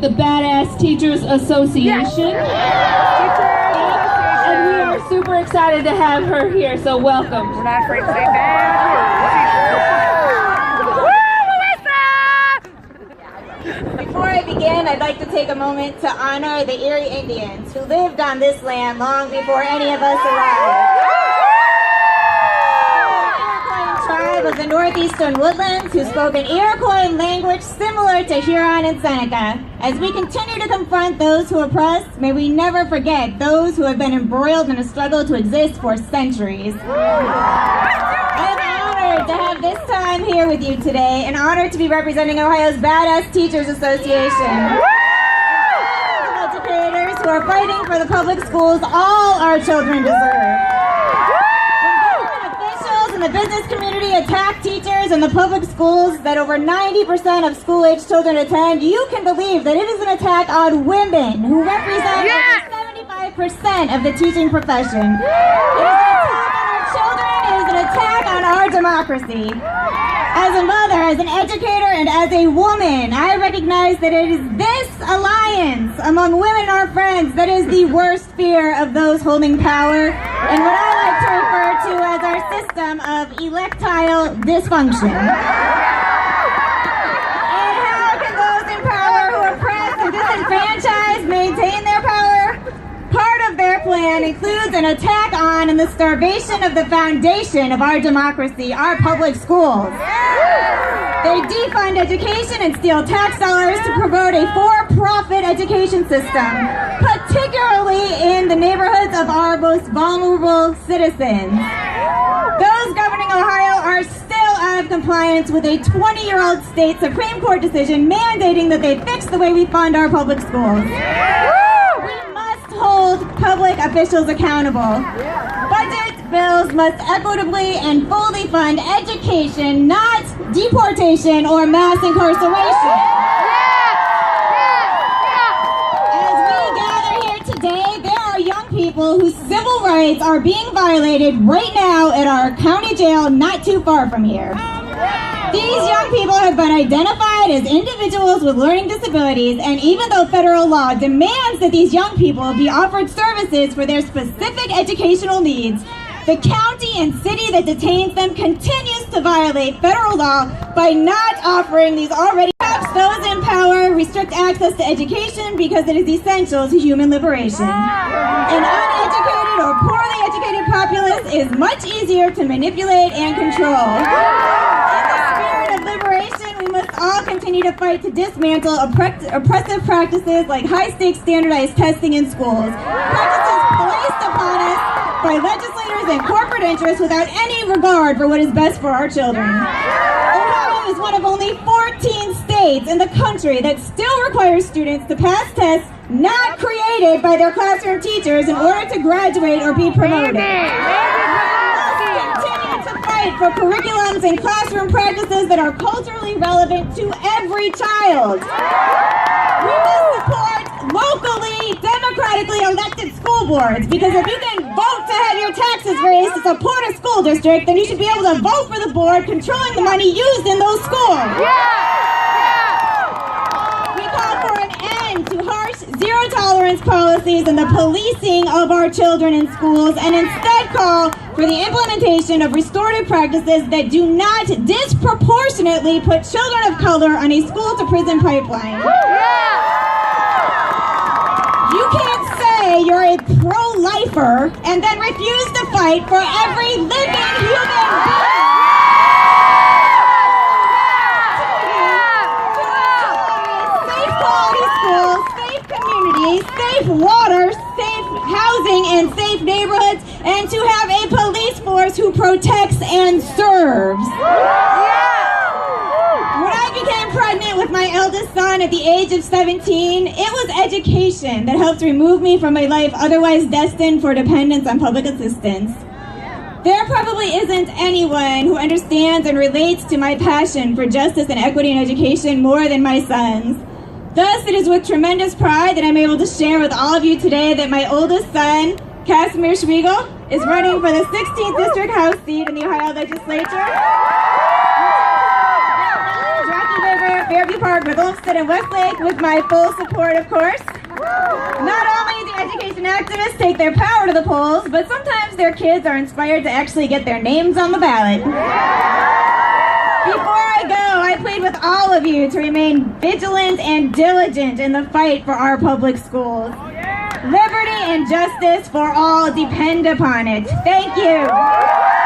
The Badass Teachers Association. And we are super excited to have her here, so welcome. We're not afraid to say bad. Before I begin, I'd like to take a moment to honor the Erie Indians who lived on this land long before any of us arrived. Tribe of the northeastern woodlands who spoke an Iroquois language similar to Huron and Seneca. As we continue to confront those who oppress, may we never forget those who have been embroiled in a struggle to exist for centuries. I'm honored to have this time here with you today, and honored to be representing Ohio's Badass Teachers Association. Educators who are fighting for the public schools all our children deserve. The business community attack teachers in the public schools that over 90% of school-age children attend, you can believe that it is an attack on women who represent over 75% of the teaching profession. It is an attack on our children. It is an attack on our democracy. As a mother, as an educator, and as a woman, I recognize that it is this alliance among women and our friends that is the worst fear of those holding power, and what I like to refer to as our system of electile dysfunction. And how can those in power who oppress and disenfranchise maintain their power? Part of their plan includes an attack on and the starvation of the foundation of our democracy, our public schools. They defund education and steal tax dollars to promote a for-profit education system, particularly in the neighborhoods of our most vulnerable citizens. Those governing Ohio are still out of compliance with a 20-year-old state Supreme Court decision mandating that they fix the way we fund our public schools. We must hold public officials accountable. Budget bills must equitably and fully fund education, not deportation or mass incarceration. As we gather here today, there are young people whose civil rights are being violated right now at our county jail not too far from here. These young people have been identified as individuals with learning disabilities, and even though federal law demands that these young people be offered services for their specific educational needs, the county and city that detains them continues to violate federal law by not offering these already. Perhaps those in power restrict access to education because it is essential to human liberation. An uneducated or poorly educated populace is much easier to manipulate and control. Liberation, we must all continue to fight to dismantle oppressive practices like high-stakes standardized testing in schools, practices placed upon us by legislators and corporate interests without any regard for what is best for our children. Ohio is one of only 14 states in the country that still requires students to pass tests not created by their classroom teachers in order to graduate or be promoted. For curriculums and classroom practices that are culturally relevant to every child. We must support locally, democratically elected school boards, because if you can vote to have your taxes raised to support a school district, then you should be able to vote for the board controlling the money used in those schools. We call for an end to harsh zero-tolerance policies and the policing of our children in schools, and instead call for the implementation of restorative practices that do not disproportionately put children of color on a school-to-prison pipeline. You can't say you're a pro-lifer and then refuse to fight for every living human being. Safe quality schools, safe communities, safe water, safe housing, and safe neighborhoods, and to have a police force who protects and serves. When I became pregnant with my eldest son at the age of 17, it was education that helped remove me from a life otherwise destined for dependence on public assistance. There probably isn't anyone who understands and relates to my passion for justice and equity in education more than my sons. Thus, it is with tremendous pride that I'm able to share with all of you today that my oldest son, Casimir Svigelj, is running for the 16th District House seat in the Ohio Legislature. Fairview Park with Olmsted and Westlake with my full support, of course. Not only do education activists take their power to the polls, but sometimes their kids are inspired to actually get their names on the ballot. Before I go, I plead with all of you to remain vigilant and diligent in the fight for our public schools. Liberty and justice for all depend upon it. Thank you.